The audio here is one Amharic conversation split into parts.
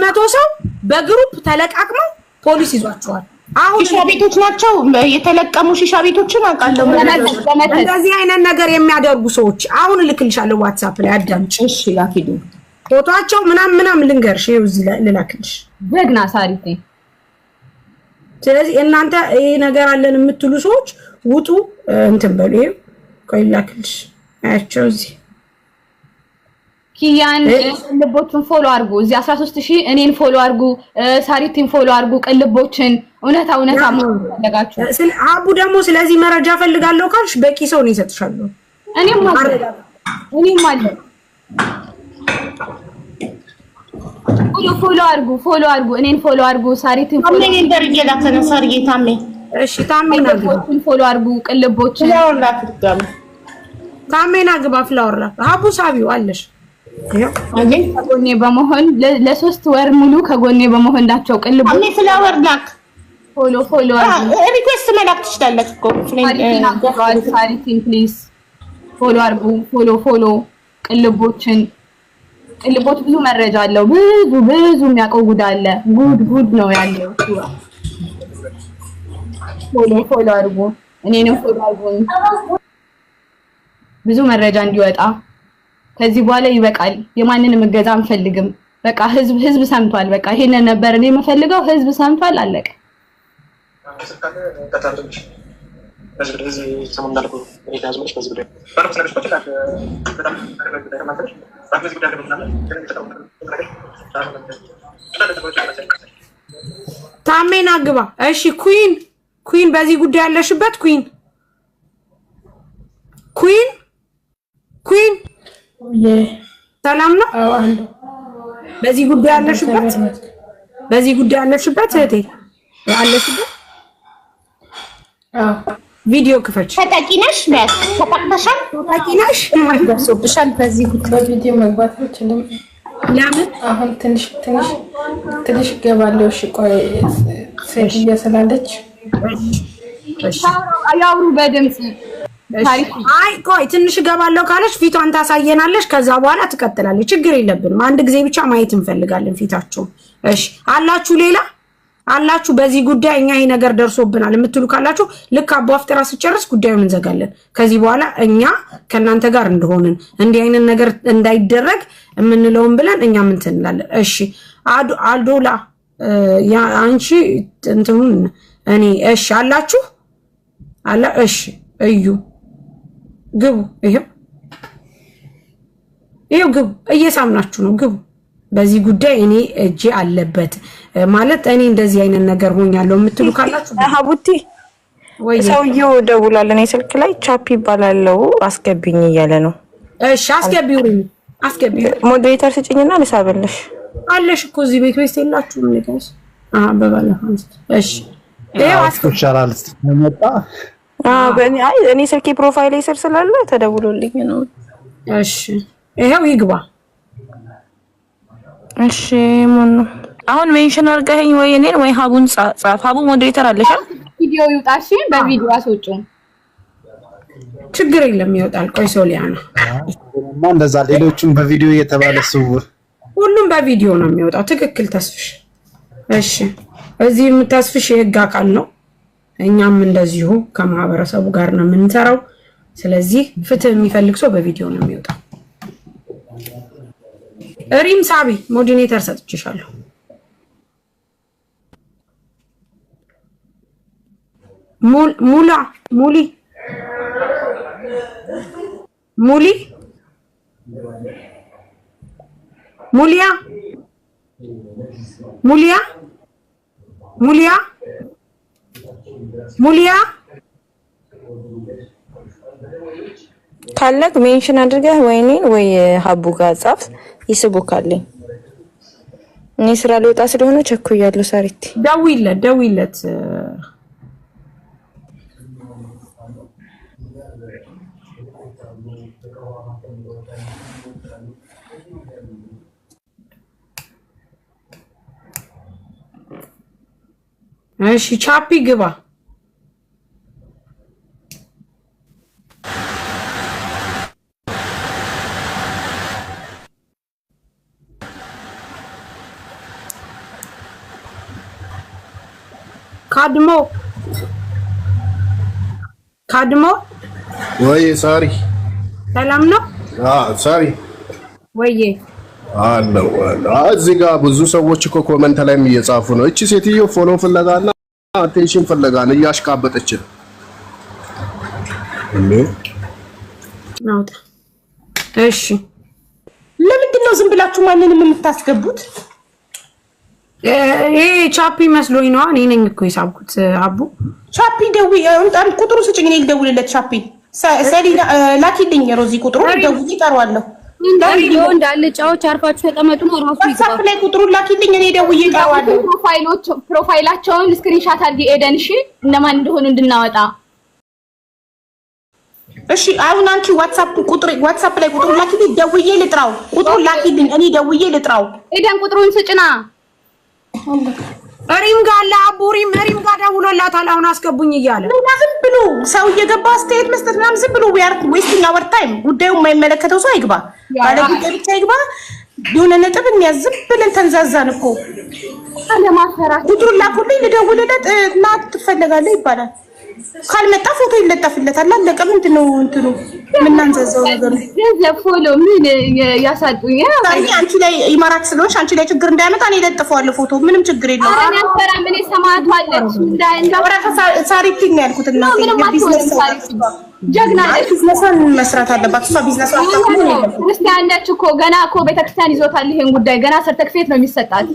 600 ሰው በግሩፕ ተለቃቅመው ፖሊስ ይዟቸዋል። አሁን ሺሻ ቤቶች ናቸው የተለቀሙ ሺሻ ቤቶችን አውቃለሁ። እንደዚህ አይነት ነገር የሚያደርጉ ሰዎች አሁን እልክልሻለሁ ዋትስአፕ ላይ አዳምጪ። እሺ ላኪዱ ፎቶአቸው ምናምን ልንገርሽ፣ ይኸው እዚህ ላይ ልላክልሽ። ደግና ሳሪቴ። ስለዚህ እናንተ ይሄ ነገር አለን የምትሉ ሰዎች ውጡ እንትን በሉ። ይኸው ቆይ ልላክልሽ። አያቸው እዚህ ኪያን ቅልቦችን ፎሎ አድርጉ። እዚህ 13000 እኔን ፎሎ አድርጉ፣ ሳሪቲን ፎሎ አድርጉ። ቅልቦችን እውነታ ማለጋችሁ። አቡ ደግሞ ስለዚህ መረጃ ፈልጋለሁ ካልሽ በቂ ሰው ነው ይሰጥሻለሁ። እኔም አለ ፎሎ አድርጉ፣ እኔን ፎሎ አድርጉ። ሳሪቲን ፎሎ እኔ እንደርየላ ተነሳር ጌታሜ። እሺ ታሜና ቅልቦችን ፎሎ አድርጉ። ቅልቦችን ያውላ ትጋም ታሜና ግባ ፍላወራ አቡ ሳቢው አለሽ። ከጎኔ በመሆን ለ3 ወር ሙሉ ከጎኔ በመሆን ዳቸው ቅልቦች እኔ ፍላወር ላክ ፎሎ ሪኩዌስት መላክ ትችላለች እኮ ሳሪቲን ፕሊዝ ፎሎ አድርጉ። ፎሎ ቅልቦች ብዙ መረጃ አለው። ብዙ የሚያውቀው ጉድ አለ። ጉድ ነው ያለው። ፎሎ አድርጉ። እኔንም ፎሎ አድርጉኝ ብዙ መረጃ እንዲወጣ። ከዚህ በኋላ ይበቃል። የማንንም እገዛ አንፈልግም። በቃ ህዝብ ሰምቷል። በቃ ይሄንን ነበር እኔ የምፈልገው። ህዝብ ሰምቷል። አለቀ። ታሜና ግባ። እሺ ኩዊን በዚህ ጉዳይ ያለሽበት ኩዊን ሰላም ነው። በዚህ ጉዳይ ያለሽበት እህቴ ያለሽበት ቪዲዮ ክፈች። ተጠቂነሽ ተጠቅተሻል። ተጠቂነሽ ደርሶብሻል። በዚህ ጉዳይ ቪዲዮ መግባት አልችልም። ለምን? አሁን ትንሽ ገባለው። እሺ ቆይ ሴትያ ስላለች ያውሩ በድምጽ አይ ቆይ ትንሽ ገባለው ካለሽ ፊቷን ታሳየናለሽ። ከዛ በኋላ ትቀጥላለች። ችግር የለብንም። አንድ ጊዜ ብቻ ማየት እንፈልጋለን ፊታቸው። እሺ አላችሁ በዚህ ጉዳይ እኛ ይሄ ነገር ደርሶብናል የምትሉ ካላችሁ ልክ አቦ አፍጥራ ሲጨርስ ጉዳዩን እንዘጋለን። ከዚህ በኋላ እኛ ከናንተ ጋር እንደሆንን እንዲህ አይነት ነገር እንዳይደረግ የምንለውን ብለን እኛ ምን እንላለን? እሺ አልዶላ ያ አንቺ እንትኑን እኔ እሺ አላችሁ እሺ እዩ ግቡ። ይሄው ግቡ። እየሳምናችሁ ነው። ግቡ። በዚህ ጉዳይ እኔ እጄ አለበት ማለት እኔ እንደዚህ አይነት ነገር ሆኛለሁ የምትሉ ካላችሁ ሀቡቲ ሰውዬው ደውላለን ስልክ ላይ ቻፕ ይባላል አስገቢኝ እያለ ነው። እሺ አስገቢው ሞዴሬተር ስጭኝና ልሳበልሽ አለሽ እኮ እዚህ ቤት ወይስ የላችሁም? ልጋስ በባለፈው እሺ ይሄው አስኩቻላል መጣ። እኔ ስልኬ ፕሮፋይል ስር ስላለ ተደውሎልኝ ነው። እሺ ይሄው ይግባ። እሺ ምን ነው አሁን ሜንሽን አድርገኸኝ ወይ እኔን ወይ ሀቡን ጻፍ። ሀቡ ሞዴሬተር አለሽ? ቪዲዮ ይውጣሽ። በቪዲዮ አስወጪ። ችግር የለም ይወጣል። ቆይ ሶሊያና እንደዛ ሌሎቹም በቪዲዮ እየተባለ ስውር ሁሉም በቪዲዮ ነው የሚወጣው። ትክክል ተስፍሽ። እሺ እዚህ የምታስፍሽ የህግ አካል ነው። እኛም እንደዚሁ ከማህበረሰቡ ጋር ነው የምንሰራው። ስለዚህ ፍትህ የሚፈልግ ሰው በቪዲዮ ነው የሚወጣው። ሪም ሳቢ ሞዲኔተር ሰጥቼሻለሁ። ሙሊያ ካለክ ሜንሽን አድርገህ ወይኔን ወይ ሀቡ ጋር ጻፍ። ይስቡካልኝ። እኔ ስራ ልወጣ ስለሆነ ቸኩያለሁ። ሳሪቲ ደውይለት እሺ ቻፒ ግባ። ካድሞ ወይ ሳሪ ሰላም ነው? ሳሪ ወይ አለው እዚህ ጋር ብዙ ሰዎች እኮ ኮመንት ላይም እየጻፉ ነው። እቺ ሴትዮ ፎሎ ፍለጋና አቴንሽን ፍለጋ ነው እያሽቃበጠች ነው እንዴ? ናውጣ። እሺ ለምንድን ነው ዝም ብላችሁ ማንንም የምታስገቡት? ይሄ ቻፒ መስሎኝ ነው። እኔ ነኝ እኮ የሳብኩት። አቡ ቻፒ ደውይ፣ እንጣን ቁጥሩ ስጭኝ፣ እኔ ልደውልለት። ቻፒ ሰሊና ላኪልኝ፣ ሮዚ ቁጥሩ ደውይ፣ እጠራዋለሁ። እንዳለ ጫዎች አርፋችሁ ተቀመጡ ነው ራሱ ይገባል። ዋትስአፕ ላይ ቁጥሩን ላኪልኝ፣ እኔ ደውዬ እጠራዋለሁ። ፕሮፋይላቸውን ስክሪንሻት አድርጊ ኤደን። እሺ እነማን እንደሆኑ እንድናወጣ። እሺ አሁን አንቺ ዋትስአፕ ላይ ቁጥሩን ላኪልኝ፣ ደውዬ ልጥራው። ቁጥሩን ላኪልኝ፣ እኔ ደውዬ ልጥራው። ኤደን ቁጥሩን ስጭና ሪም ጋር ለአቡሪም ሪም ጋር ደውሎላታል። አሁን አስገቡኝ እያለ ዝም ብሎ ሰው እየገባ አስተያየት መስጠት ምናምን ዝም ብሎ ዌስቲንግ አወር ታይም። ጉዳዩ የማይመለከተው ሰው አይግባ፣ ባለ ጉዳይ ብቻ ይግባ። የሆነ ነጥብ እንያዝ። ዝም ብለን ተንዛዛን እኮ ለማፈራት። ቁጥሩን ላኩልኝ፣ ልደውልለት እና ትፈልጋለህ ይባላል። ካልመጣ ፎቶ ይለጠፍለታል። አለቀ። ምንድነው እንትኑ ምናንዘዘው ነገር ነው? ለፎሎ ምን ያሳጡኝ? አንቺ ላይ ኢማራት ስለሆንሽ አንቺ ላይ ችግር እንዳያመጣ እኔ ለጥፈዋለሁ ፎቶ። ምንም ችግር የለውም። አረ ያፈራ ምን ሰማት አለች እንዳወራ ሳሪቲ ነው ያልኩት። እና ቢዝነስ ጀግና ነች። ቢዝነሷን መስራት አለባት እሷ። ቢዝነሷን አታውቅም ነው ክርስቲያን ነች እኮ ገና እኮ ቤተክርስቲያን ይዞታል ይሄን ጉዳይ። ገና ሰርተክፌት ነው የሚሰጣት።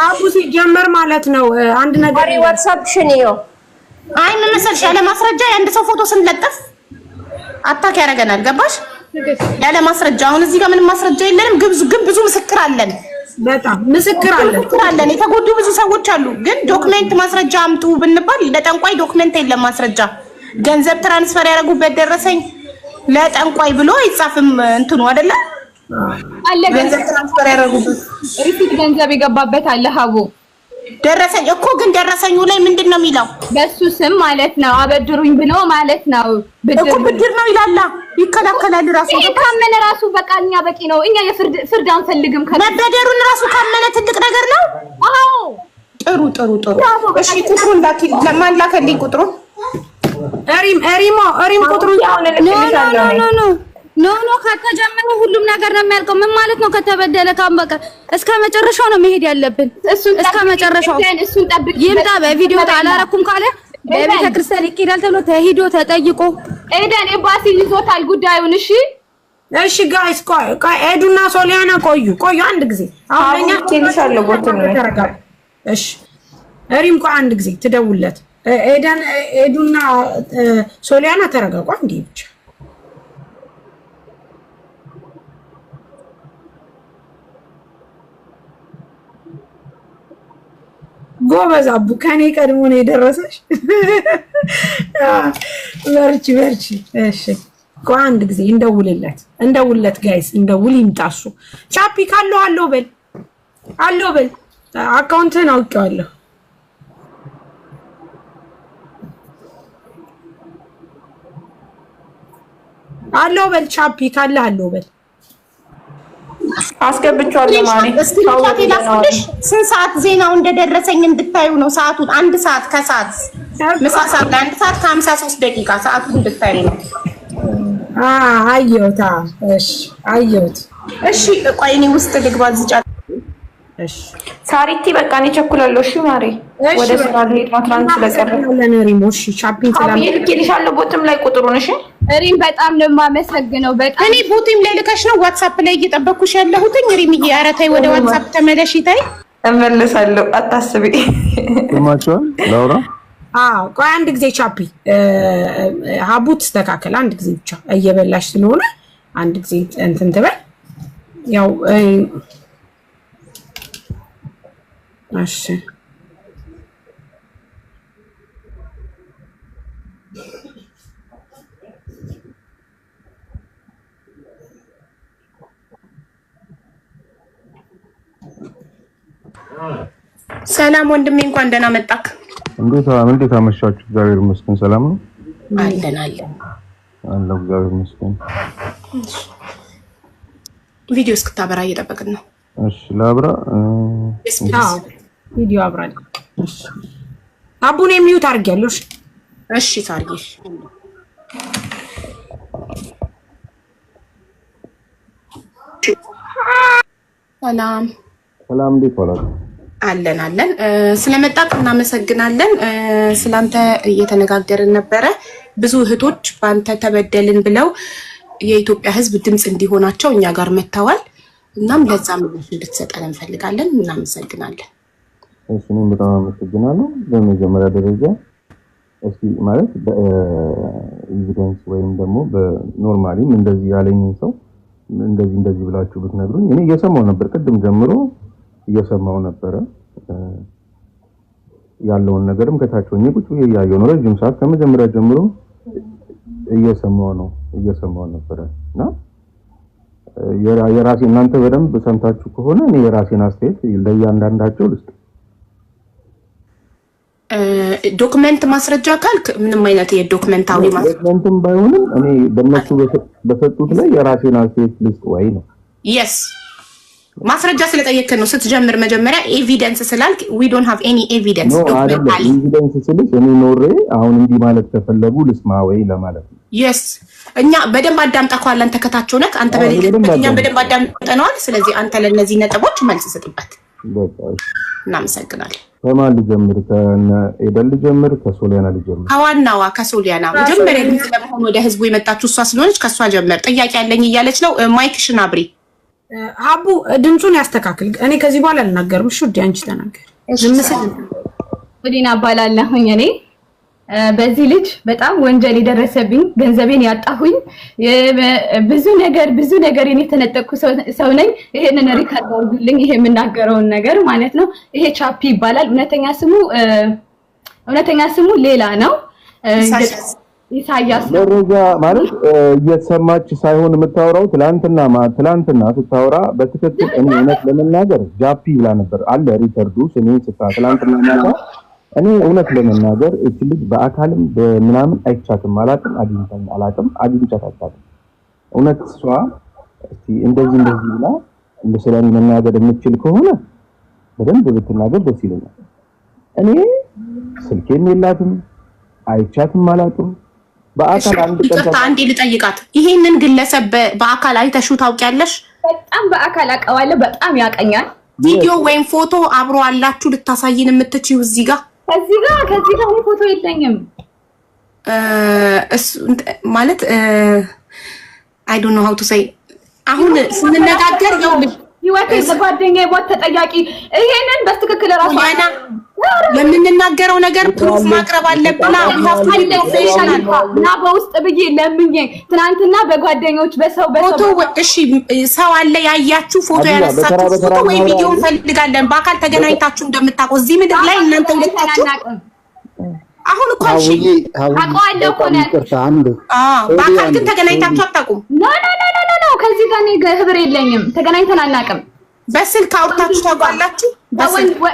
አቡ ሲጀመር ማለት ነው አንድ ነገር ዋትስአፕ ሽኒዮ አይ ምን መሰልሽ፣ ያለ ማስረጃ የአንድ ሰው ፎቶ ስንለጥፍ አታክ ያደርገናል። ገባሽ? ያለ ማስረጃ። አሁን እዚህ ጋር ምንም ማስረጃ የለንም፣ ግን ብዙ ምስክር አለን። በጣም ምስክር አለን። የተጎዱ ብዙ ሰዎች አሉ። ግን ዶክመንት ማስረጃ አምጡ ብንባል ለጠንቋይ ዶክመንት የለም ማስረጃ። ገንዘብ ትራንስፈር ያደረጉበት ደረሰኝ ለጠንቋይ ብሎ አይጻፍም እንትኑ አይደለ? አለ ገንዘብ ትራንስፈር ያደረጉበት ሪሲት ገንዘብ የገባበት አለ ሀቡ ደረሰኝ እኮ። ግን ደረሰኙ ላይ ምንድን ነው የሚለው? በሱ ስም ማለት ነው አበድሩኝ ብሎ ማለት ነው። ብድር ነው ይላል። ይከላከላል ራሱ ካመነ ራሱ በቃ እኛ በቂ ነው። እኛ የፍርድ አንፈልግም። መበደሩን ራሱ ካመነ ትልቅ ነገር ነው። አዎ ጥሩ። እሺ ቁጥሩን ላኪ። ለማን ላከልኝ ቁጥሩን? ሪም ቁጥሩን ኖ ከተጀመረ ሁሉም ነገር ነው የሚያልቀው። ምን ማለት ነው? ከተበደለ ካም በቃ እስከ መጨረሻው ነው መሄድ ያለብን። እስከ መጨረሻው እሱን ጠብቅ። ይምጣ። በቪዲዮ አላረኩም ካለ በቤተ ክርስቲያን ይኬዳል ተብሎ ተሂዶ ተጠይቆ ኤደን ኤምባሲ ይዞታል ጉዳዩን። እሺ ጋይስ ቆይ ኤዱና ሶሊያና ቆዩ አንድ ጊዜ። አሁንኛ ትንሽአለ ቦት ነው። እሺ ሪም ቆይ አንድ ጊዜ ትደውልለት። ኤዱና ሶሊያና ተረጋጉ እንዴ ብቻ። ጎበዝ አቡ ከኔ ቀድሞ ነው የደረሰሽ። በርቺ። እሺ ቆይ አንድ ጊዜ እንደውልለት ጋይስ፣ እንደውል ይምጣሱ። ቻፒ ካለው አለው በል አካውንትን አውቄዋለሁ። አለው በል ቻፒ ካለ አለው በል አስገብቻለሁ ማለት እስኪ ታቴላፍልሽ ስንት ሰዓት ዜናው እንደደረሰኝ እንድታዩ ነው። ሰዓቱን 1 ሰዓት ከሰዓት ምሳ ሰዓት 1 ሰዓት ከ53 ደቂቃ ሰዓቱን እንድታዩ ነው። አየሁት። እሺ አየሁት። እሺ ቆይ እኔ ውስጥ ልግባ እዚህ ጫት። እሺ ሳሪቲ በቃ እኔ ቸኩላለሁ። እሺ ማሬ ወደ ስራ ልሄድ ነው። ትራንስ ስለቀረ ለነሪሞሽ ሻፒንግ ሰላም ይልክልሻለሁ። ቦትም ላይ ቁጥሩን። እሺ ሪም በጣም ነው የማመሰግነው። በጣም እኔ ቦቲም ላይ ልከሽ ነው ዋትስአፕ ላይ እየጠበኩሽ ያለሁት። ሪምዬ ኧረ ተይ ወደ ዋትስአፕ ተመለሽ። ታይ እመለሳለሁ፣ አታስቢ። ሰማችኋል? ላውራ ቆይ አንድ ጊዜ ቻፒ ሀቡት ተስተካከል። አንድ ጊዜ ብቻ እየበላሽ ስለሆነ አንድ ጊዜ እንትን ትበል። ያው እሺ ሰላም ወንድሜ፣ እንኳን ደህና መጣክ። እንዴት አመሻችሁ? እግዚአብሔር ይመስገን ሰላም ነው። አለን አለው እግዚአብሔር ይመስገን። ቪዲዮ እስክታበራ እየጠበቅን ነው። እሺ ላብራ። ቪዲዮ አብራለሁ። አቡኔ ሚዩት አድርጊያለሁ። እሺ ታርጊሽ ሰላም እንዴት ዋላችሁ? አለን ስለመጣት እናመሰግናለን። ስላንተ እየተነጋገርን ነበረ። ብዙ እህቶች ባንተ ተበደልን ብለው የኢትዮጵያ ሕዝብ ድምጽ እንዲሆናቸው እኛ ጋር መተዋል። እናም ለዛ ምላሽ እንድትሰጠን እንፈልጋለን። እናመሰግናለን። እሺ እኔም በጣም አመሰግናለሁ። በመጀመሪያ ደረጃ እስቲ ማለት በኤቪደንስ ወይም ደግሞ በኖርማሊም እንደዚህ ያለኝ ሰው እንደዚህ ብላችሁ ብትነግሩኝ እኔ እየሰማው ነበር። ቅድም ጀምሮ እየሰማው ነበረ ያለውን ነገርም ከታች ሆኜ ቁጭ ብዬ እያየሁ ነው። ረጅም ሰዓት ከመጀመሪያ ጀምሮ እየሰማው ነበረና የራሴ እናንተ በደንብ ሰምታችሁ ከሆነ እኔ የራሴን አስተያየት ለእያንዳንዳቸው ልስጥ። ዶክመንት ማስረጃ ካልክ ምንም አይነት የዶክመንታዊ ዶክመንትም ባይሆንም እኔ በእነሱ በሰጡት ላይ የራሴን አስተያየት ልስጥ ወይ ነው። yes ማስረጃ ስለጠየቅከን ነው ስትጀምር መጀመሪያ ኤቪደንስ ስላልክ we don't have any evidence ዶክመንት አለ ኤቪደንስ ስልሽ እኔ ኖሬ አሁን እንዲህ ማለት ከፈለጉ ልስማ ወይ ለማለት ነው። yes እኛ በደንብ አዳምጣኳል። አንተ ከታቸው ነክ አንተ በደንብ አዳምጠናል። ስለዚህ አንተ ለነዚህ ነጥቦች መልስ ስጥበት። እናመሰግናለን። ከማን ልጀምር? ከኤደን ልጀምር? ከሶሊያና ልጀምር? ከዋናዋ ከሶሊያና መጀመሪያ ግን ለመሆኑ ወደ ህዝቡ የመጣችሁ እሷ ስለሆነች ከሷ ጀመር። ጥያቄ ያለኝ እያለች ነው። ማይክሽን አብሪ። አቡ ድምጹን ያስተካክል። እኔ ከዚህ በኋላ አልናገርም። እሺ ውዴ አንቺ ተናገር። ሶሊያና ባላለሁኝ እኔ በዚህ ልጅ በጣም ወንጀል የደረሰብኝ ገንዘቤን ያጣሁኝ ብዙ ነገር እኔ ተነጠቅኩ ሰው ነኝ። ይሄንን ሪካርድ አድርጉልኝ። ይሄ የምናገረውን ነገር ማለት ነው። ይሄ ቻፒ ይባላል። እውነተኛ ስሙ ሌላ ነው። ኢሳያስ መረጃ ማለት እየተሰማች ሳይሆን የምታወራው ትላንትና ስታወራ በትክክል እኔ እውነት ለመናገር ጃፒ ብላ ነበር አለ ሪከርዱ ስሜን ትላንትና ማታ እኔ እውነት ለመናገር እቺ ልጅ በአካልም በምናምን አይቻትም አግኝቻታም እውነት እሷ እስቲ እንደዚህ ብላ ስለኔ መናገር የምትችል ከሆነ በደንብ ብትናገር ደስ ይለኛል። እኔ ስልኬም የላትም አይቻትም አላውቅም። በአካል አንድ ልጠይቃት። ይሄንን ግለሰብ በአካል አይተሽው ታውቂያለሽ? በጣም በአካል አውቀዋለሁ። በጣም ያቀኛል። ቪዲዮ ወይም ፎቶ አብሮ አላችሁ ልታሳይን የምትችይው? እዚህ ጋር ፎቶ የለኝም ማለት I don't know how to say አሁን ስንነጋገር ይወት ጓደኛዬ ቦት ተጠያቂ ይሄንን በትክክል ራሱ ለምንናገረው ነገር ፕሩፍ ማቅረብ አለብና እና በውስጥ ብዬ ለምኜ ትናንትና በጓደኞች ፎቶ እሺ ሰው አለ ያያችሁ ፎቶ ያነሳችሁ ፎቶ ወይ ቪዲዮ ፈልጋለን በአካል ተገናኝታችሁ እንደምታውቁ እዚህ ምድር ላይ እናንተ ሁለታችሁ አሁን እኮ እሺ አቋለው ኮነ በአካል ግን ተገናኝታችሁ አታውቁም? ኖ ከዚህ ጋር ነው ህብር የለኝም። ተገናኝተን አናውቅም። በስልክ አውርታችሁ ታውቃላችሁ?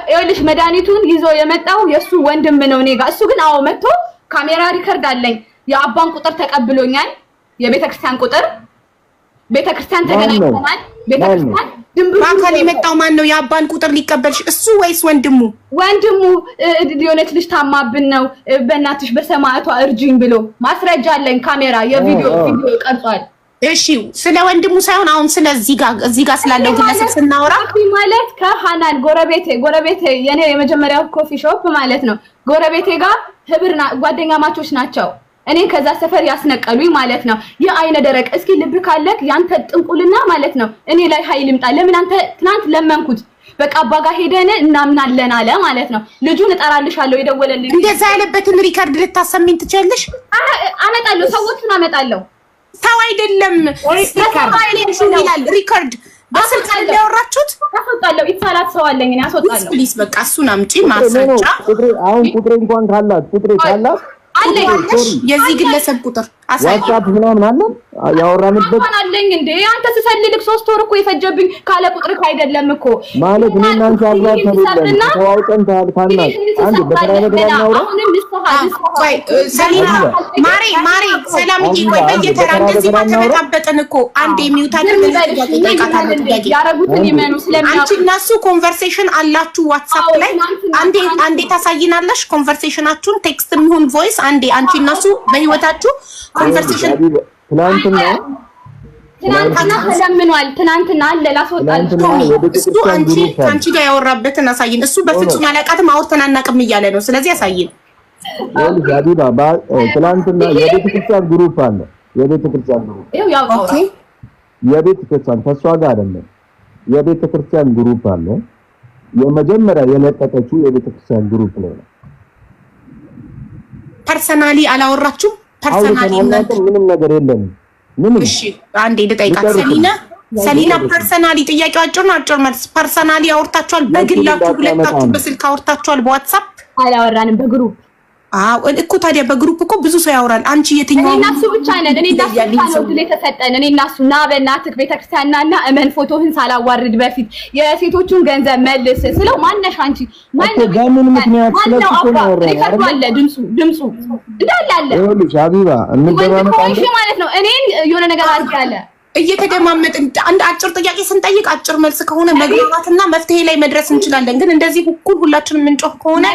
ይኸውልሽ መድኃኒቱን ይዞ የመጣው የሱ ወንድም ነው እኔ ጋር። እሱ ግን አዎ መጥቶ ካሜራ ሪከርድ አለኝ። የአባን ቁጥር ተቀብሎኛል። የቤተክርስቲያን ቁጥር ቤተክርስቲያን ተገናኝተናል። ቤተክርስቲያን በአካል የመጣው ማን ነው? የአባን ቁጥር ሊቀበልሽ እሱ ወይስ ወንድሙ? ወንድሙ የሆነች ልጅ ታማብን ነው በእናትሽ በሰማዕቷ እርጅኝ ብሎ ማስረጃ አለኝ። ካሜራ የቪዲዮ ቀርጿል። እሺ ስለ ወንድሙ ሳይሆን አሁን ስለዚህ ጋር ስላለው ግለሰብ ስናወራ ማለት ከሃናን ጎረቤቴ የኔ የመጀመሪያው ኮፊ ሾፕ ማለት ነው። ጎረቤቴ ጋር ህብርና ጓደኛ ማቾች ናቸው። እኔ ከዛ ሰፈር ያስነቀሉኝ ማለት ነው። የአይነ ደረቅ እስኪ ልብ ካለክ ያንተ ጥንቁልና ማለት ነው እኔ ላይ ኃይል ይምጣ። ለምን አንተ ትናንት ለመንኩት በቃ አባጋ ሄደን እናምናለን አለ ማለት ነው። ልጁን እጠራልሻለሁ የደወለልኝ እንደዛ ያለበትን ሪከርድ ልታሰሚኝ ትችያለሽ? አመጣለሁ፣ ሰዎችን አመጣለሁ። ታው አይደለም ይላል ሪከርድ በስልክ ላይ ያወራችሁት አስወጣለሁ። ይታላት ሰው አለኝ እኔ አስወጣለሁ። ፕሊዝ በቃ እሱን አምጪ ማስረጃ። ቁጥሬ እንኳን ካላት አለኝ የዚህ ግለሰብ ቁጥር ዋትስአፕ ምናምን አለ ያወራንበት አለኝ እንዴ አንተ ስሰልልክ 3 ወር እኮ የፈጀብኝ ካለ ቁጥር አይደለም እኮ ማለት ምን እናንተ አግባብ ተብለን ተዋውቀን ታልካና አንድ በተራ ነገር እናውራ ቆይ ሰሊና ማሪ ሰላም እንጂ ቆይ በየተራ እንደዚህ ባተበጣበጥን እኮ አንዴ ሚውት አድርገን ያረጉትን ይመኑ ስለሚያውቁ አንቺ እና እሱ ኮንቨርሴሽን አላችሁ ዋትስአፕ ላይ አንዴ ታሳይናለሽ ኮንቨርሴሽናችሁን ቴክስት የሚሆን ቮይስ አንዴ አንቺ እና እሱ በህይወታችሁ ኮንቨርሴሽን ትናንትና ተለምኗል ትናንትና አለ ላስወጣልሽ እሱ አንቺ ጋር ያወራበትን አሳይን እሱ በፍጹም ያላቃትም አውርተን አናውቅም እያለ ነው ስለዚህ አሳይን ሀቢባ ትናንትና የቤተክርስቲያን ግሩፕ አለ የቤተክርስቲያን ግሩፕ ኦኬ የቤተክርስቲያን ከሷ ጋር አይደለም የቤተክርስቲያን ግሩፕ አለ የመጀመሪያ የለቀቀችው የቤተክርስቲያን ግሩፕ ላይ ነው ፐርሰናሊ አላወራችሁ ፐርሰናሊ ምንም ነገር የለም ምንም እሺ አንዴ ልጠይቃት ሰሊና ፐርሰናሊ ጥያቄው አጭር ነው አጭር መልስ ፐርሰናሊ አውርታችኋል በግላችሁ ሁለታችሁ በስልክ አውርታችኋል በዋትስአፕ አላወራንም በግሩፕ እኮ ታዲያ በግሩፕ እኮ ብዙ ሰው ያወራል አንቺ የትኛው እኔና እሱ ብቻ ነን እኔና እሱ ነው ድል ተሰጠን እኔና እሱ ና በእናትህ ቤተክርስቲያንና እመን ፎቶህን ሳላዋርድ በፊት የሴቶቹን ገንዘብ መልስ ስለው ማነሽ አንቺ በምን ምክንያት ስለሱ ነው አለ ድምፁ እንዳለ አለ ይኸውልሽ ሀቢባ እንገባመጣለን ማለት ነው እኔን የሆነ ነገር አድርጋለ እየተደማመጥን አንድ አጭር ጥያቄ ስንጠይቅ አጭር መልስ ከሆነ መግባባትና መፍትሄ ላይ መድረስ እንችላለን ግን እንደዚህ ሁሉ ሁላችንም ምንጮህ ከሆነ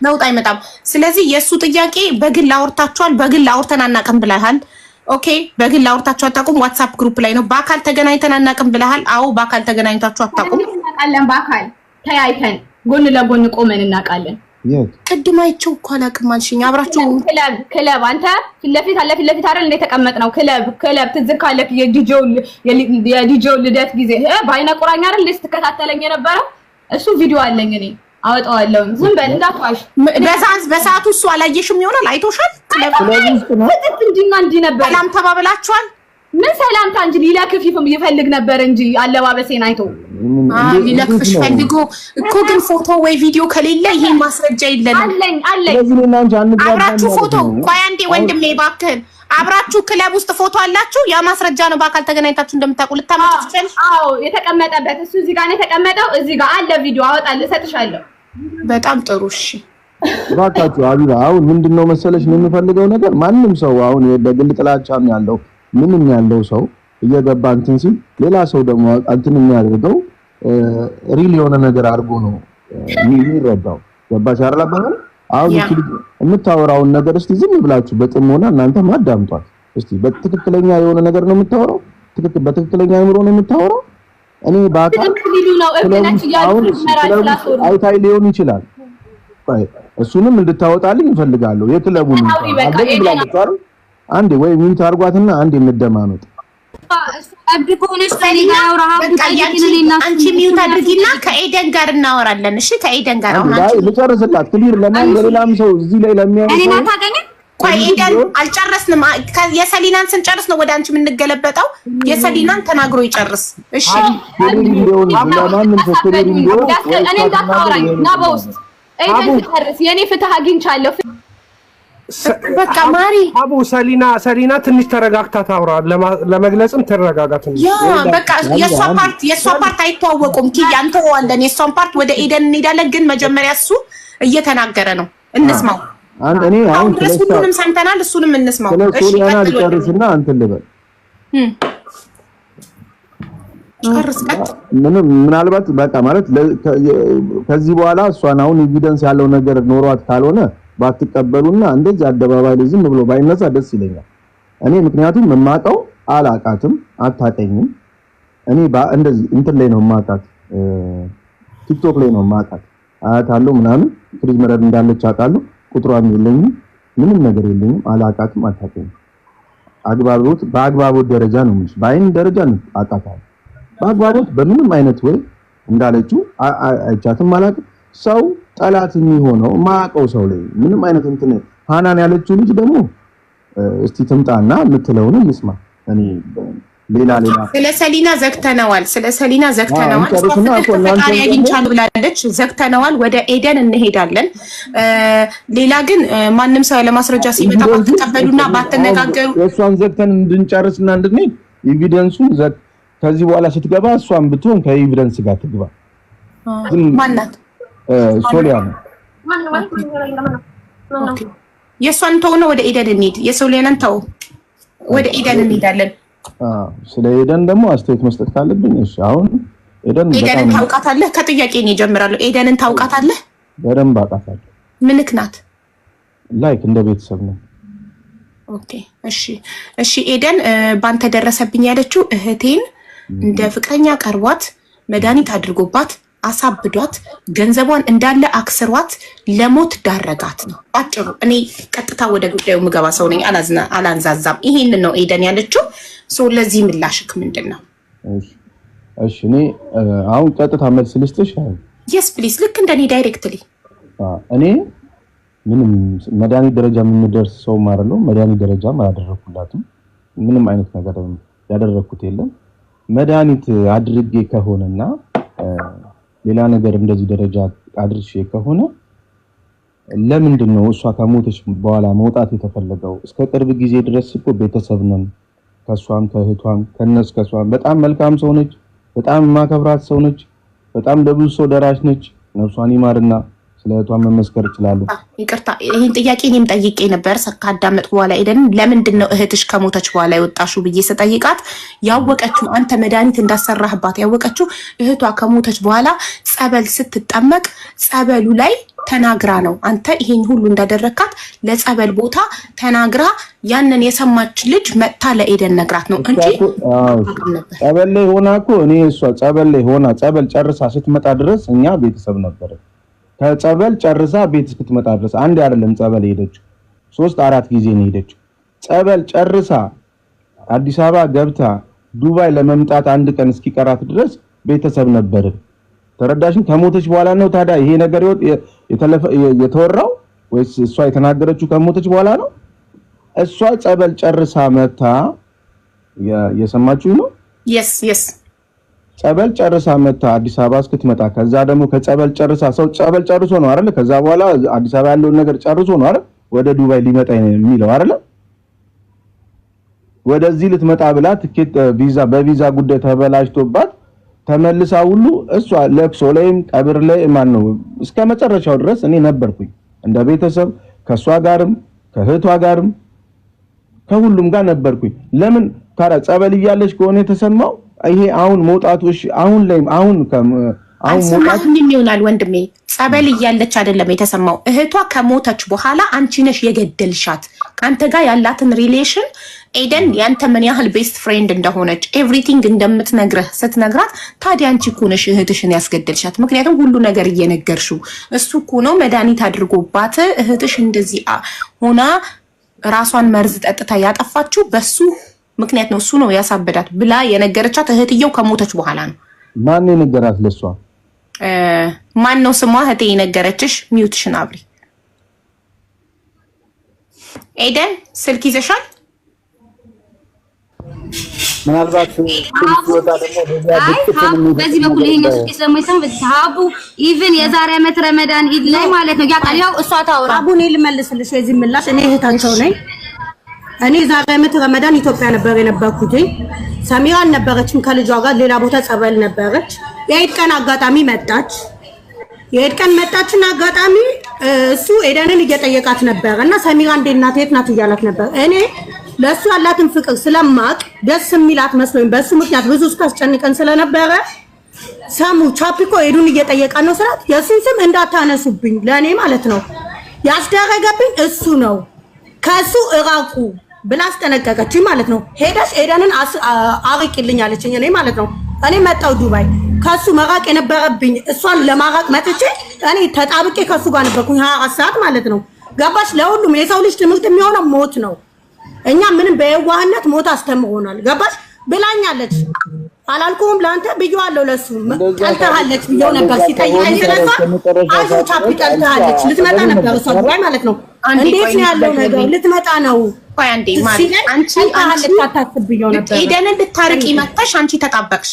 ለውጥ አይመጣም ስለዚህ የሱ ጥያቄ በግል አውርታችኋል በግል አውርተን አናውቅም ብለሃል ኦኬ በግል አውርታችሁ አታውቁም ዋትስአፕ ግሩፕ ላይ ነው በአካል ተገናኝተን አናውቅም ብለሃል አዎ በአካል ተገናኝታችሁ አታውቁም እናውቃለን በአካል ተያይተን ጎን ለጎን ቆመን እናውቃለን ቅድም አይቼው እኮ አላውቅም አልሽኝ አብራችሁ ክለብ አንተ ፊት ለፊት አይደል እንደ ተቀመጥነው ክለብ ትዝ ካለክ የዲጄው ልደት ጊዜ በአይነ ቁራኛ አይደል ስትከታተለኝ የነበረው እሱ ቪዲዮ አለኝ እኔ አወጣዋለሁ ዝም በል እንዳትዋሽ በሰዓቱ እሱ አላየሽም ይሆናል አይቶሻል ክለብ ውስጥ ነው እንዲህ ነበር ሰላም ተባብላችኋል ምን ሰላምታ እንጂ ሊለክፍም ይፈልግ ነበር እንጂ አለባበሴን አይቶ ሊለክፍሽ ፈልጎ እኮ ግን ፎቶ ወይ ቪዲዮ ከሌለ ይሄ ማስረጃ የለንም አለኝ ስለዚህ እኔና አንቺ አብራችሁ ፎቶ ቆይ አንዴ ወንድሜ እባክህን አብራችሁ ክለብ ውስጥ ፎቶ አላችሁ ያ ማስረጃ ነው በአካል ተገናኝታችሁ እንደምታውቁ ልታመጡ ትችላለሽ አዎ የተቀመጠበት እሱ እዚህ ጋር ነው የተቀመጠው እዚህ ጋር አለ ቪዲዮ አወጣልህ እሰጥሻለሁ በጣም ጥሩ እሺ ባካችሁ ሀቢባ አሁን ምንድነው መሰለሽ ነው የምፈልገው ነገር ማንም ሰው አሁን በግል ጥላቻም ያለው ምንም ያለው ሰው እየገባ እንትን ሲል ሌላ ሰው ደግሞ እንትን የሚያደርገው ሪል የሆነ ነገር አድርጎ ነው የሚረዳው ገባሽ አይደል አሁን የምታወራውን ነገር እስቲ ዝም ብላችሁ በጥሞና እናንተ ማዳምጧት እስቲ በትክክለኛ የሆነ ነገር ነው የምታወራው በትክክለኛ አእምሮ ነው የምታወራው እኔ ባካል ነው እርግጠኛ ያለው አይታይ ሊሆን ይችላል እሱንም እንድታወጣልኝ እፈልጋለሁ የክለቡን አገኝ አንዴ ወይ ሚውት አርጓትና አንዴ እንደማመጥ አንቺ ሚውት አድርጊና ከኤደን ጋር እናወራለን እሺ ከኤደን ጋር አሁን አንቺ ልጨርስላት ክሊር ለማን ለሌላም ሰው እዚህ ላይ ለሚያየው ቆይ ኤደን አልጨረስንም የሰሊናን ስንጨርስ ነው ወደ አንቺ የምንገለበጠው የሰሊናን ተናግሮ ይጨርስ እሺ ለማንም ሰክሪ ሊሆን እኔ እንዳታወራኝ ና በውስጥ ኤደን ትጨርስ የኔ ፍትህ አግኝቻለሁ በቃ ማሪ አቡ ሰሊና ትንሽ ተረጋግታ ታውራ ለመግለጽም ተረጋጋት ያ በቃ የሷ ፓርት አይተዋወቁም ኪያ አንተዋለን የሷን ፓርት ወደ ኤደን እንሄዳለን ግን መጀመሪያ እሱ እየተናገረ ነው እንስማው እኔ አሁን ሁሉንም ሰምተናል እሱንም እንስማው እሺ ልጨርስና አንተ ልበል ምናልባት በቃ ማለት ከዚህ በኋላ እሷን አሁን ኤቪደንስ ያለው ነገር ኖሯት ካልሆነ ባትቀበሉና እንደዚህ አደባባይ ላይ ዝም ብሎ ባይነሳ ደስ ይለኛል እኔ ምክንያቱም መማቀው አላቃትም አታቀኝም እኔ እንደዚህ እንትን ላይ ነው ማቃት ቲክቶክ ላይ ነው ማቃት አያታለሁ ምናምን ፍሪዝ መረድ እንዳለች አውቃለሁ ቁጥሯም የለኝም ምንም ነገር የለኝም አላቃትም አታቀኝም በአግባቦት ደረጃ ነው እንጂ በአይን ደረጃ ነው አጣታለሁ በአግባቦት በምንም አይነት ወይ እንዳለችው አይቻትም አላቅም ሰው ጠላት የሚሆነው ማቀው ሰው ላይ ምንም አይነት እንትን ሃናን ያለችው ልጅ ደግሞ እስቲ ትምጣና የምትለውን እንስማ እኔ ሌላ ስለ ሰሊና ዘግተነዋል። ፈቃሪ አግኝቻለሁ ብላለች። ዘግተነዋል። ወደ ኤደን እንሄዳለን። ሌላ ግን ማንም ሰው ለማስረጃ ሲመጣ ባትቀበሉና ባትነጋገሩ እሷን ዘግተን እንድንጨርስና እንድንሄድ ኤቪደንሱን ከዚህ በኋላ ስትገባ እሷን ብትሆን ከኤቪደንስ ጋር ትግባ። ማናት? ሶሊያና የሷን ተውና ወደ ኤደን እንሂድ። የሶሊያናን ተው፣ ወደ ኤደን እንሄዳለን። ስለ ኤደን ደግሞ አስተያየት መስጠት ካለብኝ እሺ። አሁን ኤደንን ታውቃታለህ? ከጥያቄ ነው እጀምራለሁ። ኤደንን ታውቃታለህ? በደንብ አውቃታለሁ። ምንክ ናት? ላይክ እንደ ቤተሰብ ነው። ኦኬ እሺ። ኤደን ባንተ ደረሰብኝ ያለችው እህቴን እንደ ፍቅረኛ ቀርቧት መድኃኒት አድርጎባት አሳብዷት ገንዘቧን እንዳለ አክስሯት ለሞት ዳረጋት ነው አጭሩ። እኔ ቀጥታ ወደ ጉዳዩ ምገባ ሰው ነኝ፣ አላንዛዛም። ይሄን ነው ኤደን ያለችው። ለዚህ ምላሽክ ምንድነው? እሺ እኔ አሁን ቀጥታ መልስ ልስጥሽ። yes please ልክ እንደኔ ዳይሬክትሊ እኔ ምንም መድኃኒት ደረጃ የምንደርስ ሰው ማለት ነው። መድኃኒት ደረጃ አላደረኩላትም። ምንም አይነት ነገር ያደረኩት የለም። መድኃኒት አድርጌ ከሆነና ሌላ ነገር እንደዚህ ደረጃ አድርሼ ከሆነ ለምንድን ነው እሷ ከሞተች በኋላ መውጣት የተፈለገው? እስከ ቅርብ ጊዜ ድረስ እኮ ቤተሰብ ነን። ከሷም ከእህቷም ከሷም በጣም መልካም ሰው ነች። በጣም ማከብራት ሰው ነች። በጣም ለብዙ ሰው ደራሽ ነች። ነፍሷን ይማርና ስለ እህቷ መመስከር ይችላል። ይቅርታ ይሄን ጥያቄ እኔም ጠይቄ ነበር። ካዳመጥኩ በኋላ ኤደን ለምንድን ነው እህትሽ ከሞተች በኋላ የወጣሽው ብዬ ስጠይቃት ያወቀችው አንተ መድኃኒት እንዳሰራህባት ያወቀችው እህቷ ከሞተች በኋላ ጸበል ስትጠመቅ ጸበሉ ላይ ተናግራ ነው። አንተ ይሄን ሁሉ እንዳደረካት ለጸበል ቦታ ተናግራ ያንን የሰማች ልጅ መጥታ ለኤደን ነግራት ነው እንጂ ጸበል ላይ ሆና እኮ እኔ እሷ ጸበል ላይ ሆና ጸበል ጨርሳ ስትመጣ ድረስ እኛ ቤተሰብ ነበር። ከጸበል ጨርሳ ቤት እስክትመጣ ድረስ አንድ አይደለም ጸበል ሄደችው 3-4 ጊዜ ነው ሄደችው። ጸበል ጨርሳ አዲስ አበባ ገብታ ዱባይ ለመምጣት አንድ ቀን እስኪቀራት ድረስ ቤተሰብ ነበር። ተረዳሽን? ከሞተች በኋላ ነው ታዲያ ይሄ ነገር የተወራው ወይስ እሷ የተናገረችው ከሞተች በኋላ ነው? እሷ ጸበል ጨርሳ መታ የሰማችሁ ነው? yes ጸበል ጨርሳ መታ አዲስ አበባ እስክትመጣ ከዛ ደግሞ ከጸበል ጨርሳ ሰው ጸበል ጨርሶ ነው አይደል? ከዛ በኋላ አዲስ አበባ ያለውን ነገር ጨርሶ ነው አይደል ወደ ዱባይ ሊመጣ የሚለው አይደል? ወደዚህ ልትመጣ ብላ ትኬት በቪዛ ጉዳይ ተበላሽቶባት ተመልሳ ሁሉ እሷ ለቅሶ ላይም ቀብር ላይ ማን ነው እስከ መጨረሻው ድረስ እኔ ነበርኩኝ እንደ ቤተሰብ ከሷ ጋርም ከእህቷ ጋርም ከሁሉም ጋር ነበርኩኝ። ለምን ታዲያ ጸበል እያለች ከሆነ የተሰማው ይሄ አሁን መውጣቱ እሺ አሁን መውጣቱ ይሆናል ወንድሜ። ጸበል እያለች አይደለም የተሰማው። እህቷ ከሞተች በኋላ አንቺ ነሽ የገደልሻት። ካንተ ጋር ያላትን ሪሌሽን ኤደን ያንተ ምን ያህል ቤስት ፍሬንድ እንደሆነች ኤቭሪቲንግ እንደምትነግርህ ስትነግራት ታዲያ አንቺ እኮ ነሽ እህትሽን ያስገደልሻት። ምክንያቱም ሁሉ ነገር እየነገርሽው እሱ እኮ ነው መድኃኒት አድርጎባት እህትሽ እንደዚህ ሆና ራሷን መርዝ ጠጥታ ያጠፋችው በሱ ምክንያት ነው፣ እሱ ነው ያሳበዳት ብላ የነገረቻት እህትየው ከሞተች በኋላ ነው። ማን የነገራት? ለሷ ማን ነው ስሟ? እህቴ የነገረችሽ? ሚውትሽን አብሪ። ኤደን ስልክ ይዘሻል? ምናልባት በዚህ በኩል ይሄኛው ስልክ ስለማይሰማ በዚህ ሀቡ ኢቭን የዛሬ ዓመት ረመዳን ኢድ ላይ ማለት ነው ያቃሊያው እሷ ታውራ። አቡኔ ልመልስልሽ የዚህ ምላሽ እኔ እህታቸው ነኝ። እኔ ዛሬ ዓመት ረመዳን ኢትዮጵያ ነበር የነበርኩት። ሰሚራ ነበረችም ከልጇ ጋር ሌላ ቦታ ጸበል ነበረች። የኢድ ቀን አጋጣሚ መጣች። የኢድ ቀን መጣችና አጋጣሚ እሱ ኤደንን እየጠየቃት ነበር እና ሰሚራ እንዴት ናት የት ናት እያላት ነበር። እኔ ለሱ ያላትን ፍቅር ስለማቅ ደስ የሚላት መስሎኝ በሱ ምክንያት ብዙ እስካስጨንቀን ስለነበረ ሰሙ ቻፒኮ ኤዱን እየጠየቃ ነው ስላት የሱን ስም እንዳታነሱብኝ ለኔ ማለት ነው ያስደረገብኝ እሱ ነው ከሱ እራቁ ብላ አስጠነቀቀችኝ ማለት ነው። ሄደሽ ኤደንን አርቂልኝ አለችኝ እኔ ማለት ነው። እኔ መጣው ዱባይ ከሱ መራቅ የነበረብኝ እሷን ለማራቅ መጥቼ እኔ ተጣብቄ ከሱ ጋር ነበርኩኝ 24 ሰዓት ማለት ነው። ገባሽ? ለሁሉም የሰው ልጅ ትምህርት የሚሆነው ሞት ነው። እኛ ምንም በየዋህነት ሞት አስተምሮናል። ገባሽ? ብላኛለች አላልኩም ለአንተ ብየዋለሁ። ለሱ ጠልታለች ብየው ነበር ሲጠይቀኝ ስለዛ አይዞ ቻፒ ጠልታለች ልትመጣ ነበር እሷ ማለት ነው። እንዴት ነው ያለው ነገር? ልትመጣ ነው። ቆይ አንዴ ማለት አንቺ አታስብየው ነበር። ኤደንን ልታርቂ መጥተሽ አንቺ ተጣበቅሽ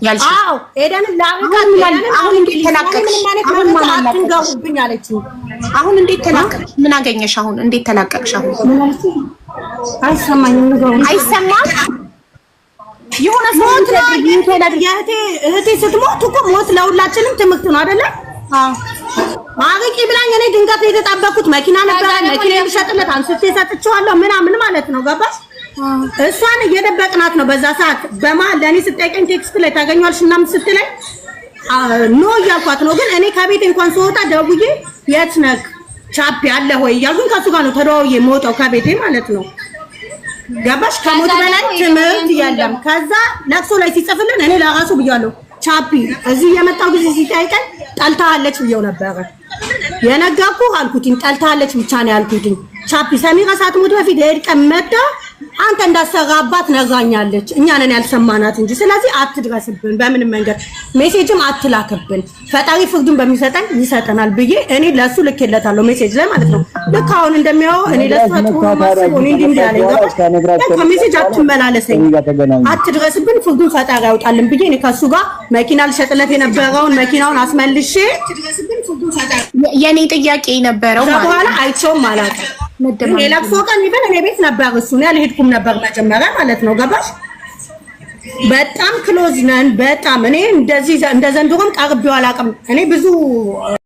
ያልሽ። አዎ ኤደንን ላርቃት አሁን እንዴት ተላቀቅሽ? አሁን ማለት አትንገሩብኝ አለችው። አሁን እንዴት ተላቀቅሽ? ምን አገኘሽ? አሁን እንዴት ተላቀቅሽ? አሁን አይሰማኝም ነገር አይሰማም። የሆነ ሞት ነው እህቴ ስትሞት እኮ ሞት ለሁላችንም ትምህርት ነው አይደለ? አርቂ ብላኝ እኔ ድንገት የተጣበኩት መኪና ነበር። መኪና ልሸጥለት አንስቼ ሰጥቼዋለሁ ምናምን ማለት ነው። ገባሽ? እሷን እየደበቅናት ነው በዛ ሰዓት። በመሀል ለእኔ ስጠይቀኝ ቴክስት ላይ ታገኘዋለሽ እና ስትለኝ ኖ እያልኳት ነው። ግን እኔ ከቤት እንኳን ስወጣ ደውዬ የት ነህ ቻፒ አለ ወይ እያልኩኝ ከእሱ ጋር ነው ተደዋውዬ የምወጣው ከቤቴ ማለት ነው። ገባሽ? ከሞት በላይ ትምህርት የለም። ከዛ ለቅሶ ላይ ሲጽፍልን እኔ ለራሱ ብያለሁ ቻፒ እዚህ የመጣው ጊዜ ሲጠይቀኝ ጠልታለች ብየው ነበረ የነገርኩህ አልኩትኝ። ጠልታለች ብቻ ነው ያልኩትኝ። ቻፒ ሰሚራ ሳትሞት በፊት ሄድቀን መጣ አንተ እንዳሰራባት ነግራኛለች። እኛ ነን ያልሰማናት እንጂ። ስለዚህ አትድረስብን በምንም መንገድ ሜሴጅም አትላክብን። ፈጣሪ ፍርዱን በሚሰጠን ይሰጠናል ብዬ እኔ ለሱ ልኬለታለሁ ሜሴጅ ላይ ማለት ነው። ልክ አሁን እንደሚያው እኔ ለሱ አጥቶ እንዲህ ያለኝ ሜሴጅ አትመላለሰኝ፣ አትድረስብን፣ ፍርዱን ፈጣሪ ያውጣልን ብዬ እኔ ከሱ ጋር መኪና ልሸጥለት የነበረውን መኪናውን አስመልሼ የኔ ጥያቄ ነበረው ማለት በኋላ አይቼውም ማለት ነው። ለቅሶ ቀን ይበል እኔ ቤት ነበር እሱ ነው ያልሄድኩም ነበር መጀመሪያ ማለት ነው። ገባሽ? በጣም ክሎዝ ነን። በጣም እኔ እንደዚህ እንደዘንድሮም ቀርቤው አላውቅም። እኔ ብዙ